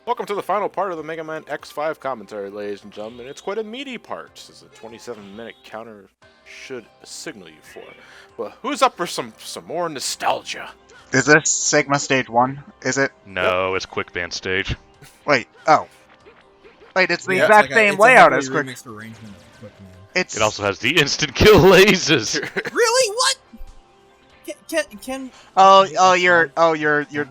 Welcome to the final part of the Mega Man X5 commentary, ladies and gentlemen. It's quite a meaty part, as a 27-minute counter should signal you for. But who's up for some more nostalgia? Is this Sigma Stage 1? Is it? No, it's Quick Band Stage. Wait, Wait, it's the Yeah, exact same layout as Quick. remixed arrangement of Quick Man. It's... It also has the instant kill lasers. Really? What? Can you're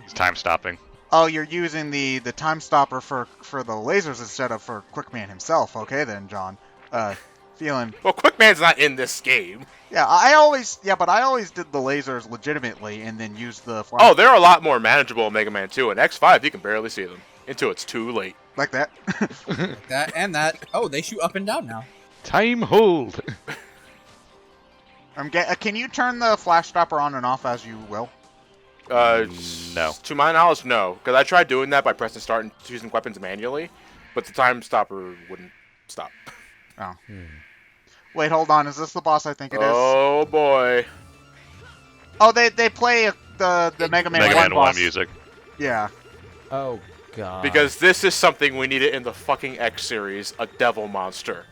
It's time stopping. you're using the time stopper for the lasers instead of for Quickman himself. Okay then, John. Feeling... Well, Quickman's not in this game. Yeah, I always did the lasers legitimately and then used the flash... Oh, they're a lot more manageable in Mega Man 2. In X5, you can barely see them until it's too late. Like that. that and that. Oh, they shoot up and down now. Time hold. Can you turn the flash stopper on and off as you will? No. To my knowledge, no. Because I tried doing that by pressing start and choosing weapons manually, but the time stopper wouldn't stop. Oh. Wait, hold on. Is this the boss I think it is? Oh, boy. Oh, they play the Mega Man 1 Mega Man 1 boss. music. Yeah. Oh, God. Because this is something we needed in the fucking X series, a devil monster.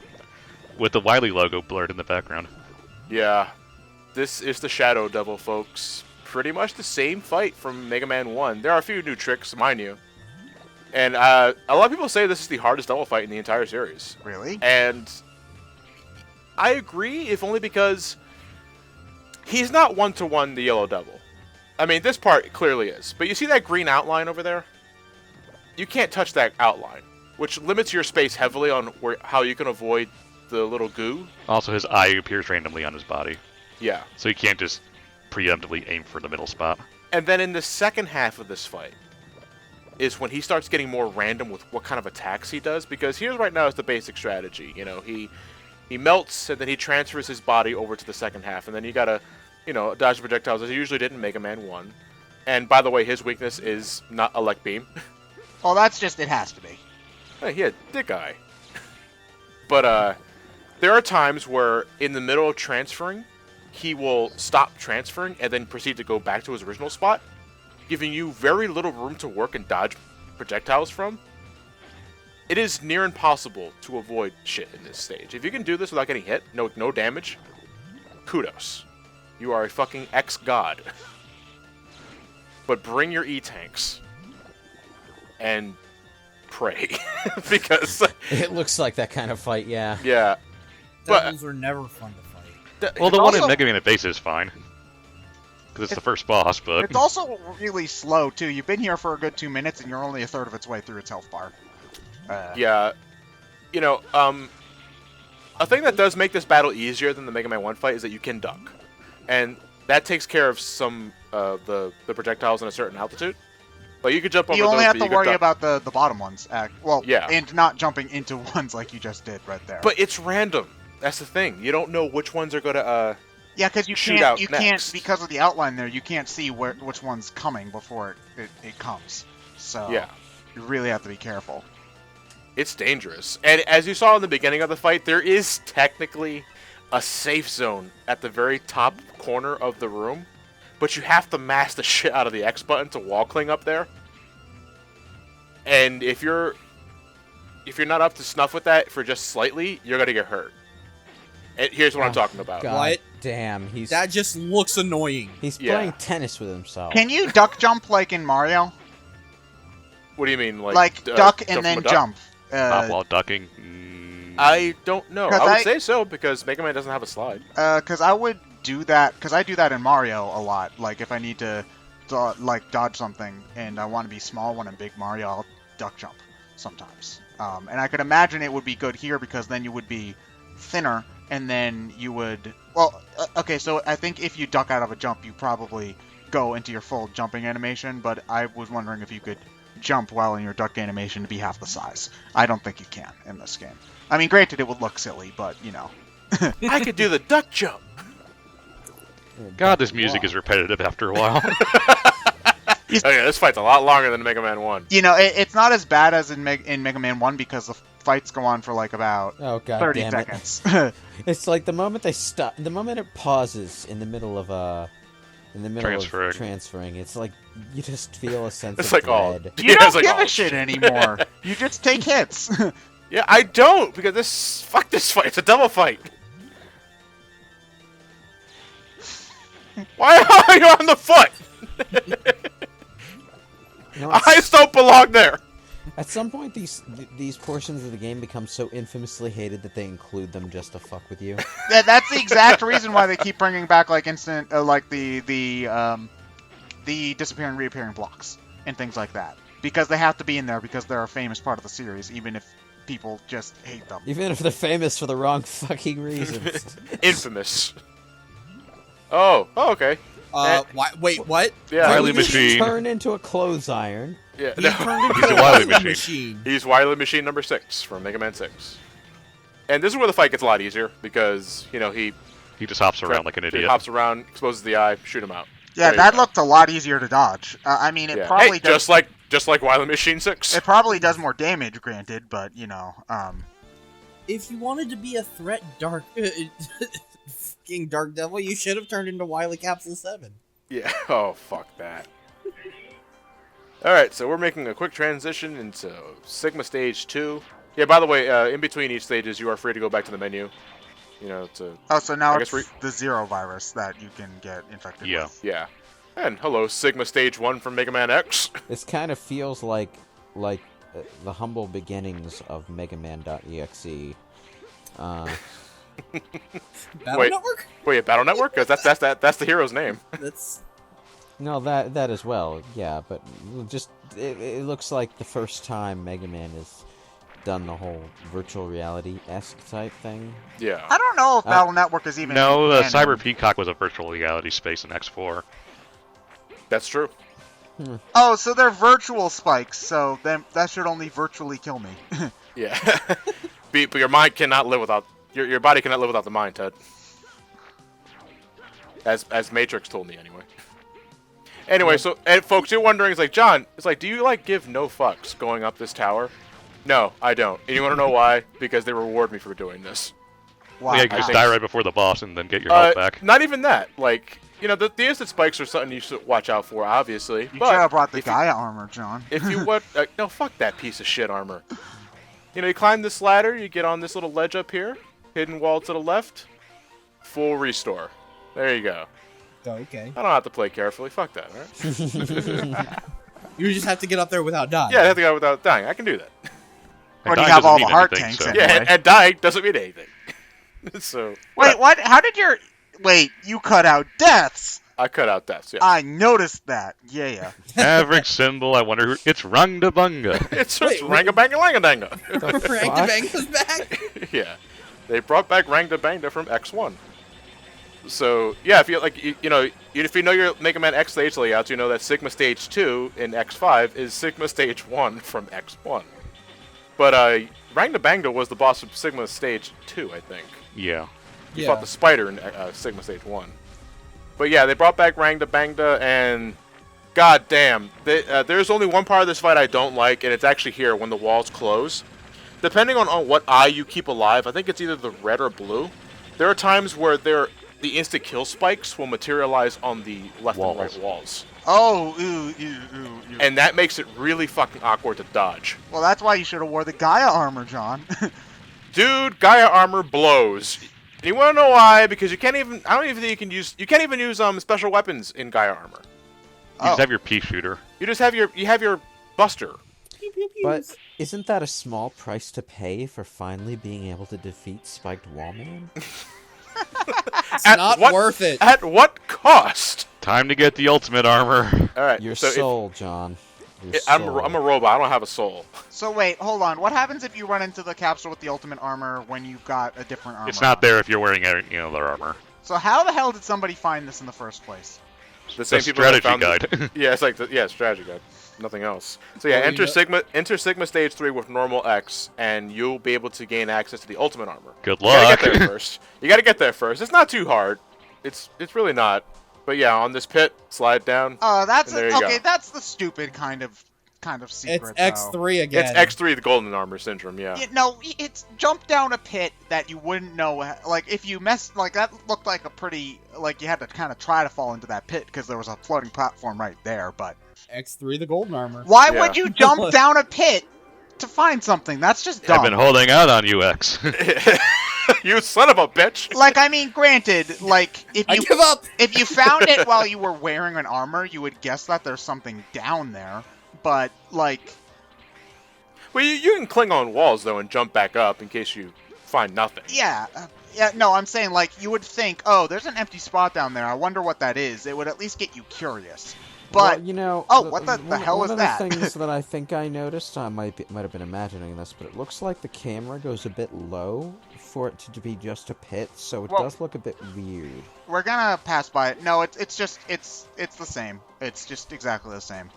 With the Wily logo blurred in the background. Yeah. This is the Shadow Devil, folks. Pretty much the same fight from Mega Man 1. There are a few new tricks, mind you. And a lot of people say this is the hardest devil fight in the entire series. Really? And I agree, if only because he's not one-to-one the Yellow Devil. I mean, this part clearly is. But you see that green outline over there? You can't touch that outline, which limits your space heavily on how you can avoid the little goo. Also, his eye appears randomly on his body. Yeah. So you can't just preemptively aim for the middle spot. And then in the second half of this fight is when he starts getting more random with what kind of attacks he does, because here's right now is the basic strategy. You know, he melts and then he transfers his body over to the second half, and then you gotta, dodge the projectiles as he usually did in Mega Man 1. And by the way, his weakness is not Elect Beam. Well, that's just, it has to be. Hey, he had dick eye. But there are times where in the middle of transferring, he will stop transferring and then proceed to go back to his original spot, giving you very little room to work and dodge projectiles from. It is near impossible to avoid shit in this stage. If you can do this without getting hit, no damage, kudos. You are a fucking ex-god. But bring your E-tanks and pray. Because... It looks like that kind of fight, yeah. Yeah. But Devils are never fun to fight. Well, the It's one in also- Mega Man base is fine. Because it's the first boss, but... It's also really slow, too. You've been here for a good 2 minutes, and you're only a third of its way through its health bar. yeah. A thing that does make this battle easier than the Mega Man 1 fight is that you can duck. And that takes care of some of the projectiles in a certain altitude. Like, you could jump over You only those, have but to you could worry duck. about the bottom ones. Yeah. And not jumping into ones like you just did right there. But it's random. That's the thing. You don't know which ones are going to, yeah, because you shoot out can't, next. because of the outline there, you can't see which one's coming before it comes. So Yeah. you really have to be careful. It's dangerous. And as you saw in the beginning of the fight, there is technically a safe zone at the very top corner of the room. But you have to mash the shit out of the X button to wall cling up there. And if you're not up to snuff with that for just slightly, you're gonna get hurt. And here's what I'm talking about. God What? damn, That just looks annoying. he's Yeah. playing tennis with himself. Can you duck jump like in Mario? What do you mean, Like duck and then from a duck? jump. Not while ducking. I don't know. 'Cause I would I- say so because Mega Man doesn't have a slide. Because I would do that, because I do that in Mario a lot. Like, if I need to, dodge something, and I want to be small when I'm big Mario, I'll duck jump sometimes. And I could imagine it would be good here, because then you would be thinner, and then you would... Well, okay, so I think if you duck out of a jump, you probably go into your full jumping animation, but I was wondering if you could jump while in your duck animation to be half the size. I don't think you can in this game. I mean, granted, it would look silly, but, I could do the duck jump. God, this music is repetitive after a while. Okay, this fight's a lot longer than Mega Man 1. It's not as bad as in Mega Man 1 because the fights go on for like about Oh god 30 damn seconds. It's like the moment they stop, the moment it pauses in the middle of in the middle Transferring. of transferring. It's like you just feel a sense It's of like, oh, dread. You yeah, don't it's like, give oh, a shit anymore. You just take hits. Yeah, I don't, because fuck this fight. It's a double fight. Why are you on the foot? You know, Eyes don't belong there. at some point, these portions of the game become so infamously hated that they include them just to fuck with you. That's the exact reason why they keep bringing back like instant, like the disappearing, reappearing blocks and things like that, because they have to be in there because they're a famous part of the series, even if people just hate them. Even if they're famous for the wrong fucking reasons. Infamous. Oh, okay. Wait, what? Yeah. Wily He Machine. Turn into a clothes iron. Yeah. He No. turned into He's a a Wily Wily Machine. He's Wily Machine number 6 from Mega Man 6. And this is where the fight gets a lot easier because, you know, he He just hops around like an idiot. hops around, exposes the eye, shoot him out. Yeah, There you that go. looked a lot easier to dodge. I mean, it Yeah. probably Hey, does. just like Wily Machine 6. It probably does more damage, granted, but you know, If you wanted to be a threat, fucking Dark Devil, you should have turned into Wily Capsule 7. Yeah. Oh, fuck that. Alright, so we're making a quick transition into Sigma Stage 2. Yeah, by the way, in between each stages, you are free to go back to the menu. You know, to... oh, so now I it's guess the Zero virus that you can get infected Yeah. with. Yeah. And hello, Sigma Stage 1 from Mega Man X. This kind of feels like the humble beginnings of Mega Man.exe. Battle Wait. Network? Wait, Battle Network? Because that's the hero's name. That's... No, that as well, yeah, but just it looks like the first time Mega Man has done the whole virtual reality-esque type thing. Yeah. I don't know if Battle Network is even. No, canon. Cyber Peacock was a virtual reality space in X4. That's true. Oh, so they're virtual spikes. So then that should only virtually kill me. Yeah. But your mind cannot live without... Your body cannot live without the mind, Ted. As Matrix told me, anyway. Anyway, so, and folks, you're wondering, it's like, John, it's like, do you, like, give no fucks going up this tower? No, I don't. And you want to know why? Because they reward me for doing this. Wow. Yeah, you can just think- die right before the boss and then get your health back. Not even that. Like, you know, the instant spikes are something you should watch out for, obviously. You but should have brought the if you- Gaia armor, John. If you what? No, fuck that piece of shit armor. You know, you climb this ladder, you get on this little ledge up here, hidden wall to the left, full restore. There you go. Oh, okay. I don't have to play carefully. Fuck that, right? You just have to get up there without dying. Yeah, I have to go without dying. I can do that. Or And do you dying have doesn't all mean the heart anything, tanks so- in? Yeah, Anyway. and dying doesn't mean anything. So Wait, what? How did your... Wait, you cut out deaths! I cut out deaths. Yeah, I noticed that. Yeah. Average symbol, I wonder who... It's Rungdabunga. it's just Wait, ranga banga langa danga. Rank the Bang was back? Yeah, they brought back Rangda Bangda from X1. So yeah, if you like, you know, if you know your Mega Man X stage layouts, you know that Sigma Stage 2 in X5 is Sigma Stage 1 from X1. But Rangda Bangda was the boss of Sigma Stage 2, I think. Yeah. You fought the spider in Sigma Stage 1. But yeah, they brought back Rangda Bangda, and god damn, there's only one part of this fight I don't like, and it's actually here when the walls close. Depending on what eye you keep alive, I think it's either the red or blue. There are times where the instant kill spikes will materialize on the left and right walls. Oh, ooh. And that makes it really fucking awkward to dodge. Well, that's why you should have wore the Gaia armor, John. Dude, Gaia armor blows. And you want to know why? Because you can't even... I don't even think you can't even use special weapons in Gaia armor. You just have your pea shooter. You just have your buster. But isn't that a small price to pay for finally being able to defeat Spiked Wallman? It's not worth it. At what cost? Time to get the ultimate armor. All right. Your so soul, John. Your I'm soul. a robot. I don't have a soul. So wait, hold on. What happens if you run into the capsule with the ultimate armor when you've got a different armor? It's not on? there if you're wearing their armor. So how the hell did somebody find this in the first place? The The people that strategy found guide. Yeah, it's like strategy guide. Nothing else. So yeah, Well, enter Sigma Stage 3 with normal X, and you'll be able to gain access to the ultimate armor. Good You gotta luck. get there first. You gotta get there first. It's not too hard. It's really not. But yeah, on this pit, slide down. Oh, that's And there you okay. go. That's the stupid kind of kind of secret. It's X3 again. It's X3, the golden armor syndrome. Yeah. No, it's jump down a pit that you wouldn't know. Like if you messed, like that looked like a pretty, like you had to kind of try to fall into that pit because there was a floating platform right there. But X3 the golden armor. why would you jump down a pit to find something? That's just dumb. I've been holding out on you, X. You son of a bitch! Like, I mean, granted, like I give up. if you found it while you were wearing an armor, you would guess that there's something down there. But like, Well, you can cling on walls though and jump back up in case you find nothing. yeah. No, I'm saying, like, you would think, oh, there's an empty spot down there. I wonder what that is. It would at least get you curious. But, well, you know, oh, what the hell one was of that? the things that I think I noticed, I might have been imagining this, but it looks like the camera goes a bit low for it to be just a pit, so it does look a bit weird. We're gonna pass by it. No, it's the same. It's just exactly the same.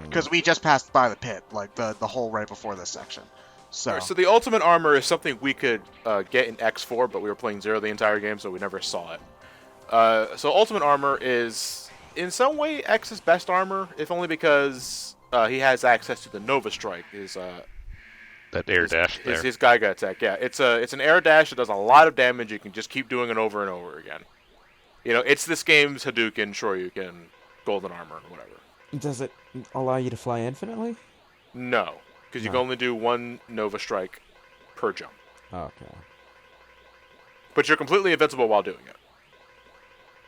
Because we just passed by the pit, like the hole right before this section. So, Alright, so the ultimate armor is something we could get in X4, but we were playing Zero the entire game, so we never saw it. So ultimate armor is, in some way, X's best armor, if only because he has access to the Nova Strike. That air dash there. His Geiga attack, yeah. It's an air dash that does a lot of damage. You can just keep doing it over and over again. You know, it's this game's Hadouken, Shoryuken, golden armor, or whatever. Does it allow you to fly infinitely? No, because you can only do one Nova Strike per jump. Okay. But you're completely invincible while doing it.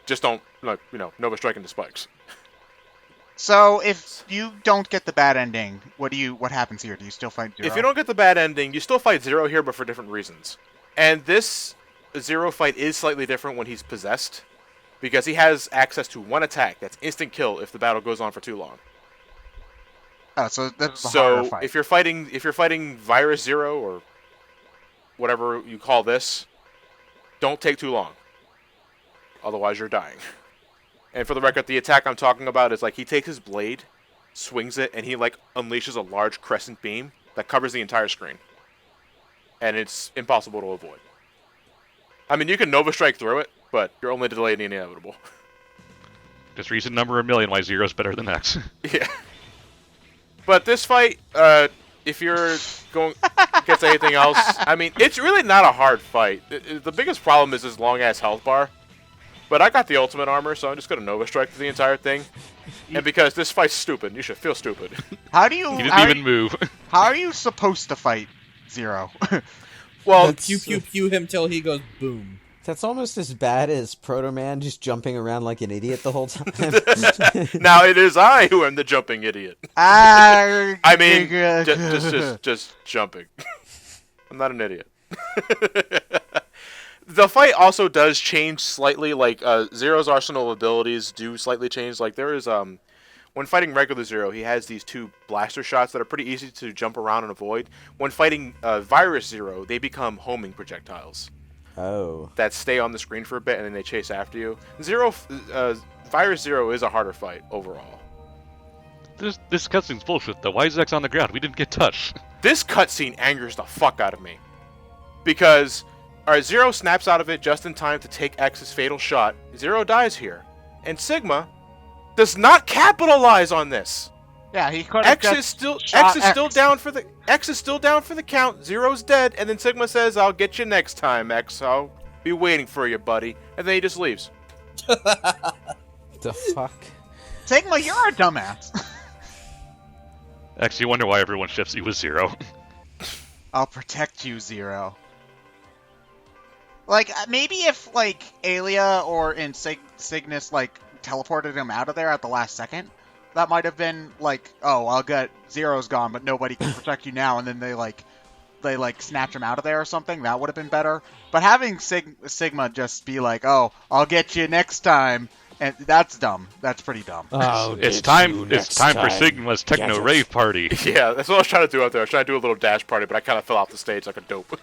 Just don't, like, Nova Strike into spikes. so if you don't get the bad ending, what happens here? Do you still fight Zero? If you don't get the bad ending, you still fight Zero here, but for different reasons. And this Zero fight is slightly different when he's possessed, because he has access to one attack that's instant kill if the battle goes on for too long. Oh, so that's a harder So fight. if you're fighting Virus Zero or whatever you call this, don't take too long. Otherwise, you're dying. And for the record, the attack I'm talking about is like he takes his blade, swings it, and he like unleashes a large crescent beam that covers the entire screen. And it's impossible to avoid. I mean, you can Nova Strike through it, but you're only delaying the inevitable. Just reason number a million why Zero's better than X. Yeah. But this fight, if you're going against anything else, I mean, it's really not a hard fight. The biggest problem is this long-ass health bar. But I got the ultimate armor, so I'm just going to Nova Strike the entire thing. And because this fight's stupid, you should feel stupid. How do you? He didn't even move. How are you supposed to fight Zero? Well, Pew pew pew him till he goes boom. That's almost as bad as Proto Man just jumping around like an idiot the whole time. now it is I who am the jumping idiot. I mean, just jumping. I'm not an idiot. The fight also does change slightly. Like Zero's arsenal of abilities do slightly change. Like there is when fighting regular Zero, he has these two blaster shots that are pretty easy to jump around and avoid. When fighting Virus Zero, they become homing projectiles. Oh. That stay on the screen for a bit and then they chase after you. Virus Zero is a harder fight overall. This cutscene's bullshit though. Why is X on the ground? We didn't get touched. This cutscene angers the fuck out of me. Because, alright, Zero snaps out of it just in time to take X's fatal shot. Zero dies here. And Sigma does not capitalize on this. Yeah, he could have X is still down for the count. Zero's dead, and then Sigma says, "I'll get you next time, X. I'll be waiting for you, buddy." And then he just leaves. The fuck? Sigma, you're a dumbass. X, you wonder why everyone shifts you with Zero. I'll protect you, Zero. Like, maybe if, like, Aelia or in Cygnus, like, teleported him out of there at the last second, that might have been, like, oh, I'll get Zero's gone, but nobody can protect you now, and then they snatch him out of there or something. That would have been better. But having Sigma just be like, oh, I'll get you next time, and that's dumb. That's pretty dumb. Oh, It's time for Sigma's Techno Rave party. Yeah, that's what I was trying to do out there. I was trying to do a little dash party, but I kind of fell off the stage like a dope.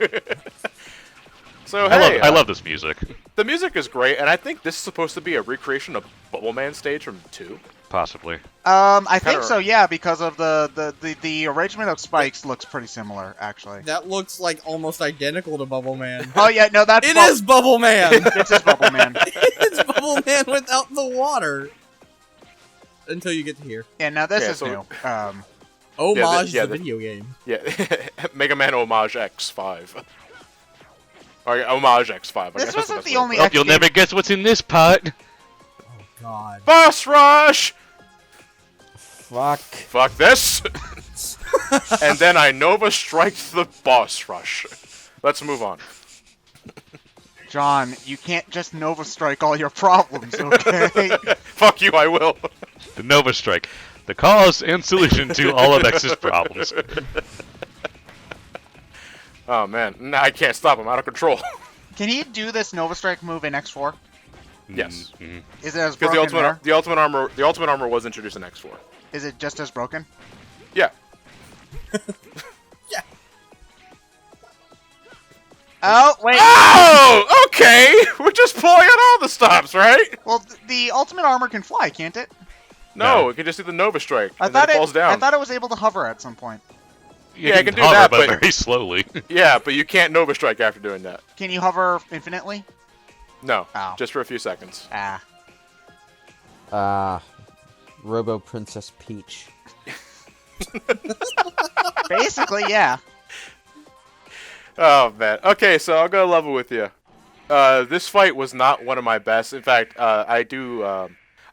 So, hey, I love this music. The music is great, and I think this is supposed to be a recreation of Bubble Man stage from 2. Possibly. I think so, yeah, because of the arrangement of spikes looks pretty similar, actually. That looks like almost identical to Bubble Man. Oh yeah, no, that's It is Bubble Man. This is Bubble Man. It's Bubble Man without the water. until you get to here. Yeah, now this Yeah, is so- new. Homage yeah, the the- video game. Yeah, Mega Man Homage X5. Or Homage X5. I guess This that's wasn't best the way to only put it. Oh, you'll game- never guess what's in this pot. Oh god. Boss Rush! Fuck. Fuck this! And then I Nova Striked the Boss Rush. Let's move on. John, you can't just Nova Strike all your problems, okay? Fuck you, I will. The Nova Strike. The cause and solution to all of X's problems. Oh man, nah, I can't stop. I'm out of control. Can he do this Nova Strike move in X4? Yes. Mhm. Is it as Because broken there? the ultimate armor was introduced in X4. Is it just as broken? Yeah. Yeah. Oh, wait. Oh, okay. We're just pulling out all the stops, right? Well, the ultimate armor can fly, can't it? No, No. we can just do the Nova Strike. I and then thought it falls down. I thought it was able to hover at some point. You Yeah, I can can do hover, that, but but- very slowly. Yeah, but you can't Nova Strike after doing that. Can you hover infinitely? No, Oh. just for a few seconds. Ah. Robo Princess Peach. Basically, yeah. Oh man. Okay, so I'll go level with you. This fight was not one of my best. In fact, I do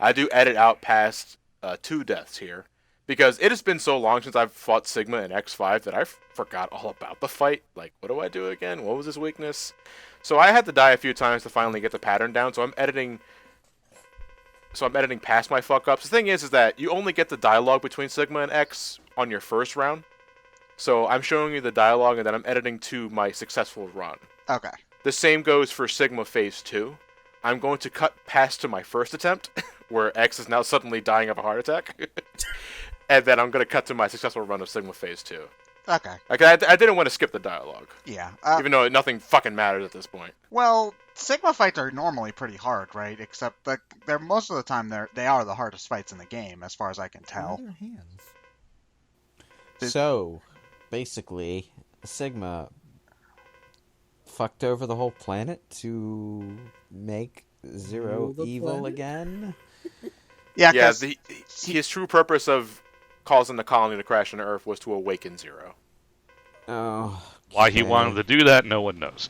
edit out past 2 deaths here because it has been so long since I've fought Sigma in X5 that I forgot all about the fight. Like, what do I do again? What was his weakness? So I had to die a few times to finally get the pattern down. So I'm editing past my fuck ups. The thing is that you only get the dialogue between Sigma and X on your first round. So I'm showing you the dialogue and then I'm editing to my successful run. Okay. The same goes for Sigma Phase 2. I'm going to cut past to my first attempt, where X is now suddenly dying of a heart attack. And then I'm going to cut to my successful run of Sigma Phase 2. Okay. Like, I didn't want to skip the dialogue, Yeah. even though nothing fucking matters at this point. Well, Sigma fights are normally pretty hard, right? Except that they're most of the time they are the hardest fights in the game, as far as I can tell. Their hands. Did- So, basically, Sigma fucked over the whole planet to make Zero Rule the evil planet? again? Yeah, Yeah, 'cause his true purpose of causing the colony to crash on Earth was to awaken Zero. Oh. Why he okay. wanted to do that, no one knows.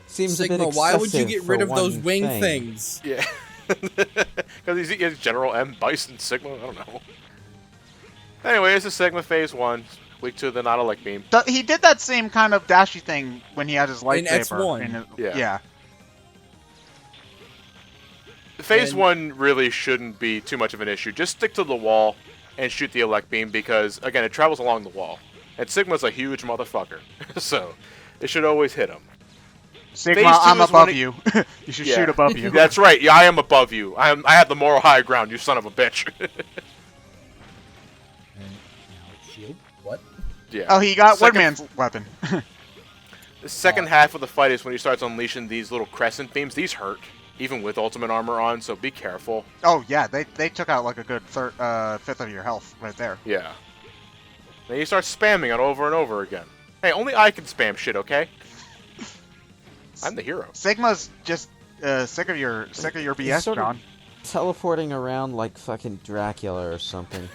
Seems a Sigma, bit why would you excessive get for rid of those one wing thing. things? Yeah. Because he's General M. Bison Sigma? I don't know. Anyway, this is Sigma Phase 1. Week 2 of the Nautilus beam. he did that same kind of dashy thing when he had his lightsaber. X1. Yeah. Yeah. Phase And- 1 really shouldn't be too much of an issue. Just stick to the wall and shoot the elect beam because, again, it travels along the wall. And Sigma's a huge motherfucker. So, it should always hit him. Sigma, Phase 2 I'm is when above it- you. You should Yeah. shoot above you. That's right. Yeah, I am above you. I have the moral high ground, you son of a bitch. And now shield. What? Yeah. Oh, he got Second- Woodman's weapon. The second half of the fight is when he starts unleashing these little crescent beams. These hurt, even with ultimate armor on, so be careful. Oh yeah, they took out like a good fifth of your health right there. Yeah. Then he starts spamming it over and over again. Hey, only I can spam shit, okay? I'm the hero. Sigma's just sick of your BS, sort of- John. Teleporting around like fucking Dracula or something.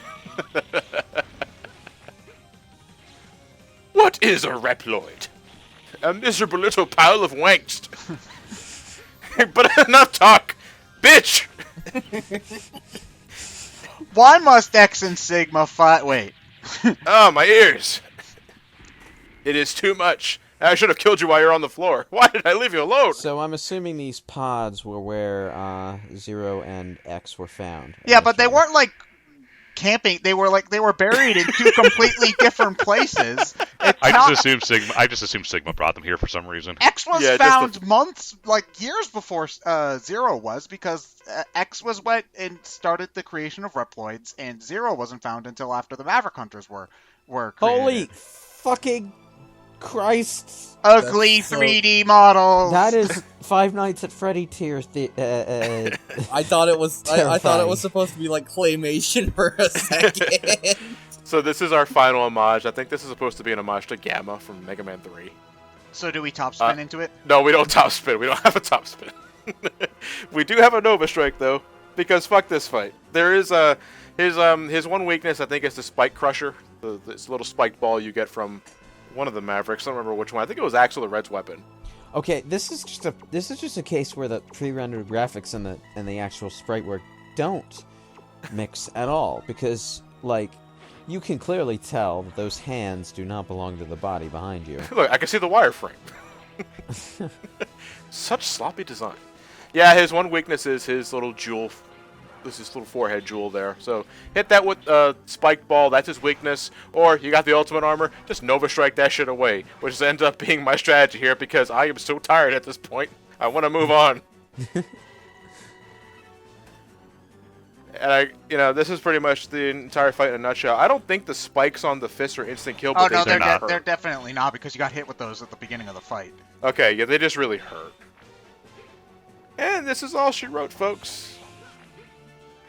What is a Reploid? A miserable little pile of wanks. But enough talk, bitch! Why must X and Sigma fight? Wait. Oh, my ears. It is too much. I should have killed you while you're on the floor. Why did I leave you alone? So I'm assuming these pods were where Zero and X were found. Yeah, but they initially. weren't like camping. They were buried in 2 completely different places. I just assumed Sigma brought them here for some reason. X was Yeah, just found months, like years before Zero was, because X was went and started the creation of Reploids, and Zero wasn't found until after the Maverick Hunters were created. Holy fucking Christ! Ugly That's so- 3D models. That is Five Nights at Freddy tier. I thought it was. I thought it Terrifying. was supposed to be like claymation for a second. So this is our final homage. I think this is supposed to be an homage to Gamma from Mega Man 3. So do we top spin into it? No, we don't top spin. We don't have a top spin. We do have a Nova Strike, though. because fuck this fight. There is his one weakness, I think, is the Spike Crusher, this little spiked ball you get from one of the Mavericks. I don't remember which one. I think it was Axel the Red's weapon. Okay, this is just a case where the pre-rendered graphics and the actual sprite work don't mix at all, because like you can clearly tell that those hands do not belong to the body behind you. Look, I can see the wireframe. Such sloppy design. Yeah, his one weakness is his little jewel. This is little forehead jewel there. So hit that with spiked ball. That's his weakness. Or you got the ultimate armor. Just Nova Strike that shit away, which ends up being my strategy here because I am so tired at this point. I want to move on. And this is pretty much the entire fight in a nutshell. I don't think the spikes on the fists are instant kill. But Oh no, they're they're definitely not, because you got hit with those at the beginning of the fight. Okay, yeah, they just really hurt. And this is all she wrote, folks.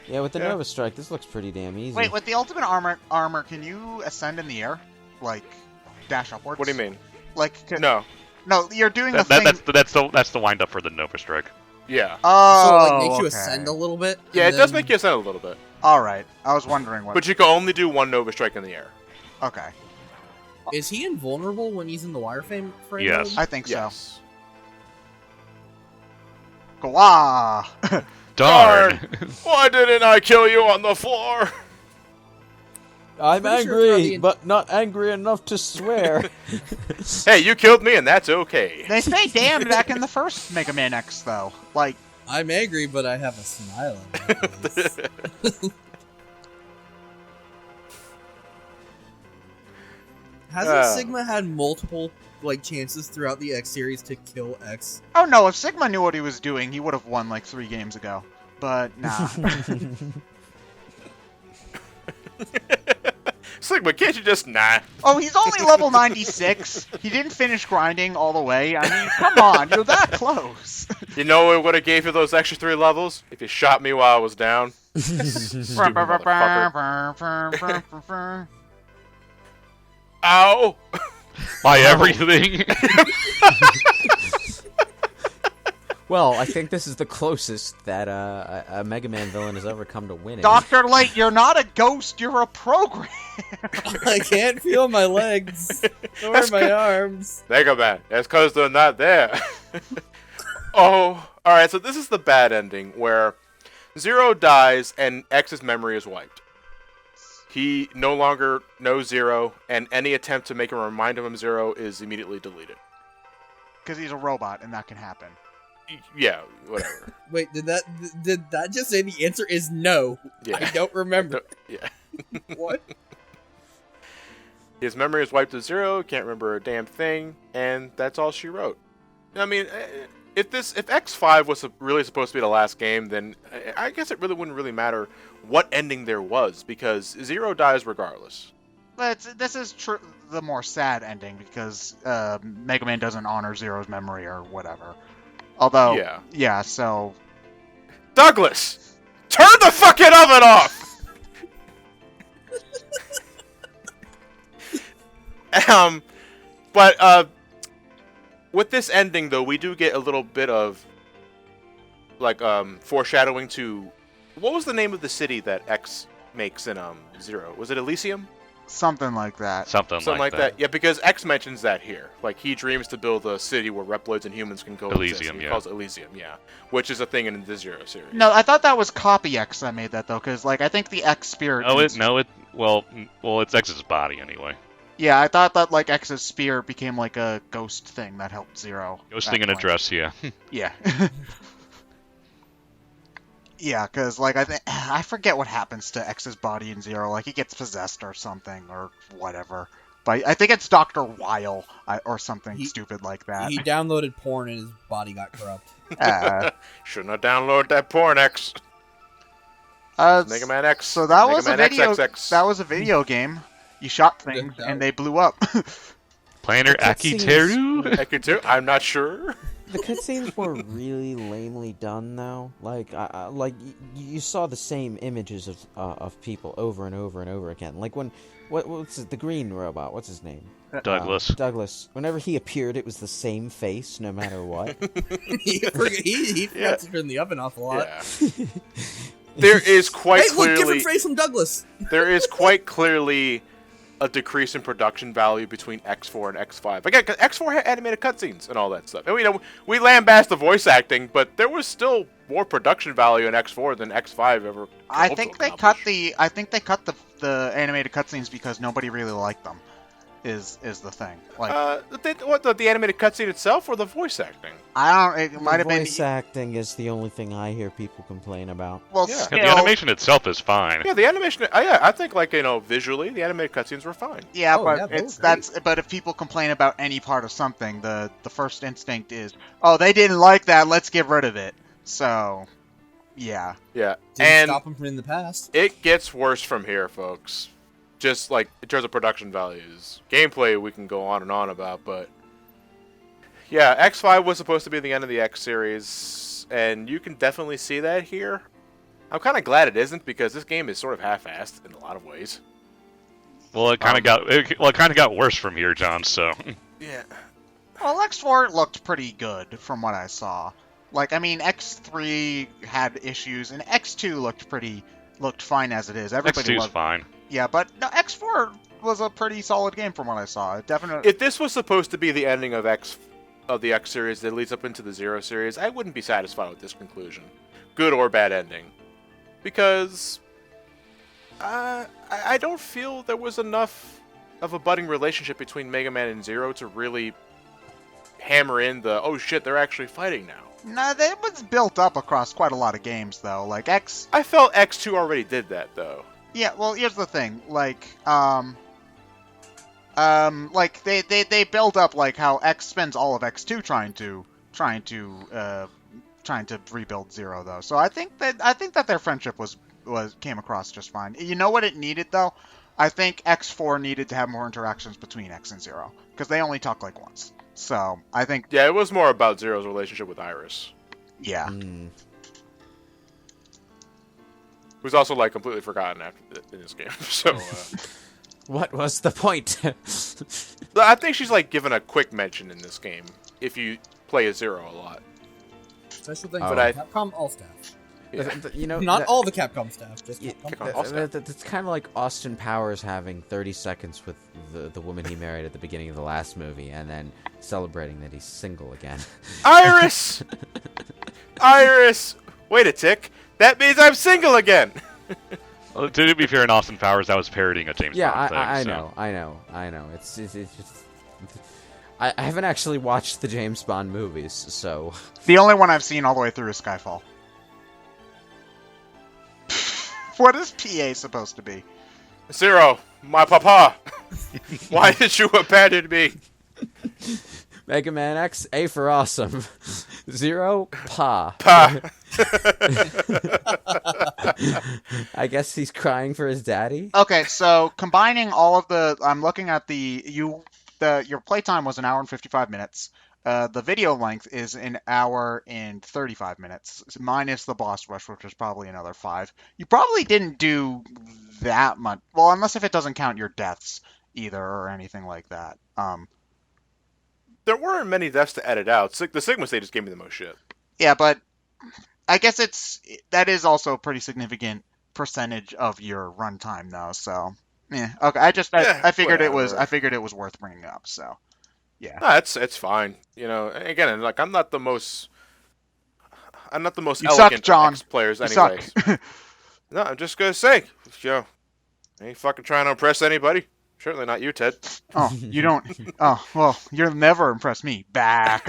Yeah, with the Nova Strike, this looks pretty damn easy. Wait, with the ultimate armor, can you ascend in the air, like dash upwards? What do you mean? Like No. No, you're doing the thing. That's the wind up for the Nova Strike. Yeah. Oh, So it like, makes you okay. ascend a little bit? Yeah, and it does then- make you ascend a little bit. All right, I was wondering what. But you can only do one Nova Strike in the air. Okay, Is he invulnerable when he's in the wireframe frame? Yes. mode? I think so. Yes. Gwa! Darn. Why didn't I kill you on the floor? I'm Pretty sure angry, throughout the- but not angry enough to swear. Hey, you killed me, and that's okay. They say damned back in the first Mega Man X, though. Like, I'm angry, but I have a smile on my face. Hasn't Sigma had multiple chances throughout the X series to kill X? oh no, if Sigma knew what he was doing, he would have won like 3 games ago. But nah. Sigma, can't you just Oh, he's only level 96. He didn't finish grinding all the way. I mean, come on, you're that close. You know what would have gave you those extra 3 levels? If you shot me while I was down. Stupid motherfucker. Ow! My everything. Well, I think this is the closest that a Mega Man villain has ever come to winning. Dr. Light, you're not a ghost, you're a program. I can't feel my legs or That's my good. arms. Mega Man, that's because they're not there. Oh, alright, so this is the bad ending where Zero dies and X's memory is wiped. He no longer knows Zero, and any attempt to make him remind him of Zero is immediately deleted. Because he's a robot, and that can happen. Yeah, whatever. Wait, did that just say the answer is no? Yeah. I don't remember. Yeah. What? His memory is wiped to zero, can't remember a damn thing, and that's all she wrote. I mean, if X5 was really supposed to be the last game, then I guess it really wouldn't really matter what ending there was, because Zero dies regardless. But this is the more sad ending, because Mega Man doesn't honor Zero's memory or whatever. Although, yeah, so... Douglas! Turn the fucking oven off! But with this ending, though, we do get a little bit of, foreshadowing to... What was the name of the city that X makes in Zero? Was it Elysium? Something like that. Something like that. Yeah, because X mentions that here. Like, he dreams to build a city where Reploids and humans can coexist. Elysium, He yeah. calls it Elysium, yeah. Which is a thing in the Zero series. No, I thought that was Copy X that made that, though, because, I think the X Spirit... Well, it's X's body anyway. Yeah, I thought that, X's Spear became, a ghost thing that helped Zero. Ghosting in a dress, yeah. Yeah. Yeah, because, I forget what happens to X's body in Zero. He gets possessed or something, or whatever. But I think it's Dr. Weil, or something stupid like that. He downloaded porn and his body got corrupt. Shouldn't have downloaded that porn, X. Mega Man X. So that Mega was a Man video. XXX. That was a video game. You shot things and they blew up. Planar Akiteru? Akiteru? I'm not sure. The cutscenes were really lamely done, though. You saw the same images of people over and over and over again. Like what's the green robot? What's his name? Douglas. Douglas. Whenever he appeared, it was the same face, no matter what. he forgot to turn the oven off a lot. Yeah. there is quite Hey, look, clearly different phrase from Douglas. there is quite clearly a decrease in production value between X4 and X5. Again, 'cause X4 had animated cutscenes and all that stuff. And we lambast the voice acting, but there was still more production value in X4 than X5 ever. I hoped to think they accomplish. cut the animated cutscenes because nobody really liked them. Is the thing. Like The animated cutscene itself or the voice acting? I don't. It might The have been. voice acting is the only thing I hear people complain about. Well, Yeah. still, The animation itself is fine. Yeah, the animation. Yeah, I think visually the animated cutscenes were fine. Yeah, Oh, but yeah, it's those are but if people complain about any part of something, the first instinct is, oh, they didn't like that, let's get rid of it. So, yeah. Yeah, Didn't and stop him from in the past. it gets worse from here, folks. Just like in terms of production values, gameplay we can go on and on about, but yeah, X5 was supposed to be the end of the X series, and you can definitely see that here. I'm kind of glad it isn't because this game is sort of half-assed in a lot of ways. Well, it kind of got worse from here, John. So Yeah. Well, X4 looked pretty good from what I saw. Like, I mean, X3 had issues, and X2 looked fine as it is. Everybody X2's loved. fine. Yeah, but no, X4 was a pretty solid game from what I saw. It definitely. If this was supposed to be the ending of the X series that leads up into the Zero series, I wouldn't be satisfied with this conclusion, good or bad ending, because I don't feel there was enough of a budding relationship between Mega Man and Zero to really hammer in the oh shit they're actually fighting now. Nah, it was built up across quite a lot of games though. Like X. I felt X2 already did that though. Yeah, well, here's the thing. Like they build up like how X spends all of X2 trying to rebuild Zero though. So I think that their friendship came across just fine. You know what it needed though? I think X4 needed to have more interactions between X and Zero because they only talk like once. So I think Yeah, it was more about Zero's relationship with Iris, yeah. who's also like completely forgotten in this game. So What was the point? I think she's like given a quick mention in this game if you play as Zero a lot. Special thing Oh. for But Capcom all staff. Yeah. You know, Not that- all the Capcom staff, just Yeah, Capcom. all staff. It's kind of like Austin Powers having 30 seconds with the woman he married at the beginning of the last movie, and then celebrating that he's single again. Iris! Iris! Wait a tick. That means I'm single again! Well, to be fair, in Austin Powers, that was parodying a James Yeah, Bond thing. I so. know. It's just. I haven't actually watched the James Bond movies, so. The only one I've seen all the way through is Skyfall. What is PA supposed to be? Zero, my papa! Why did you abandon me? Mega Man X, A for awesome. Zero, Pa. Pa! I guess he's crying for his daddy. Okay, so combining all of I'm looking at your playtime was 1 hour and 55 minutes. The video length is 1 hour and 35 minutes, minus the boss rush, which is probably another 5. You probably didn't do that much. Well, unless if it doesn't count your deaths either or anything like that. There weren't many deaths to edit out. The Sigma stage just gave me the most shit. Yeah, but I guess that is also a pretty significant percentage of your runtime, though. So, yeah, okay. I figured it was worth bringing up. So, yeah. No, it's fine. You know, again, like I'm not the most You suck, elegant John. X players, You anyways. suck. No, I'm just gonna say, I ain't fucking trying to impress anybody. Certainly not you, Ted. Oh, you don't. Oh, well, you'll never impress me. Back.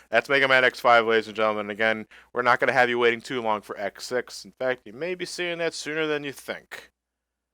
That's Mega Man X5, ladies and gentlemen. Again, we're not going to have you waiting too long for X6. In fact, you may be seeing that sooner than you think.